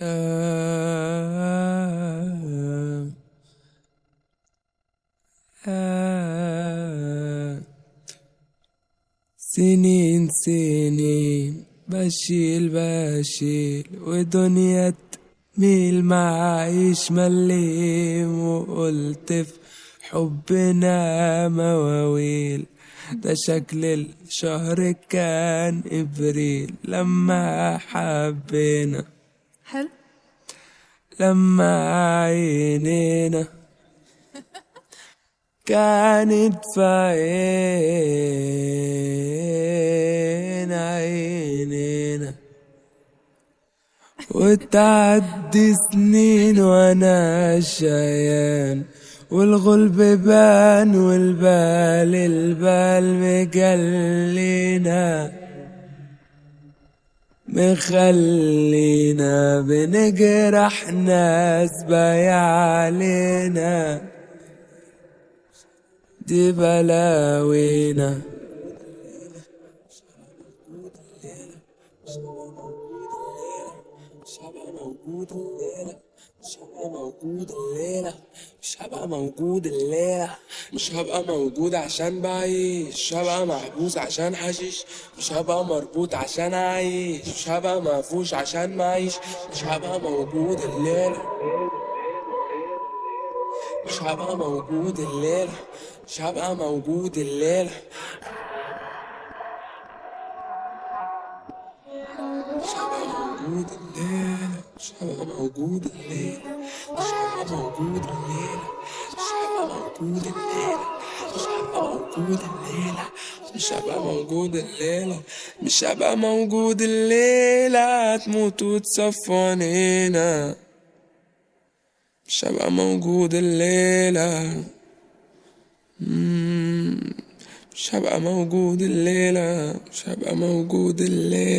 آه آه سنين سنين بشيل ودنيا تميل معيش مليم، وقلت في حبنا مواويل. ده شكل الشهر كان إبريل لما حبينا، حلو. لما عينينا كانت في عينينا، وتعدي سنين وانا شيان، والغلب بان البال مخلينا بنجرح ناس بايع علينا، دي بلاوينا. مش هبقى موجود الليلة، مش هبقى موجود الليلة، مش هبقى موجود الليلة، مش هبقى موجود عشان بعيش، مش هبقى محبوس عشان حشيش، مش هبقى مربوط عشان أعيش، مش هبقى مفوش عشان معيش، مش هبقى موجود الليلة، مش هبقى موجود الليلة، مش هبقى موجود الليلة، مش هبقى موجود الليلة، مش هبقى موجود الليلة، مش هبقى موجود الليلة، مش هبقى موجود الليلة، مش هبقى موجود الليلة، مش هبقى موجود الليلة، مش هبقى موجود الليلة، هتموت وتصفى عينينا، مش هبقى موجود الليلة. مش هبقى موجود الليلة، مش هبقى موجود الليلة.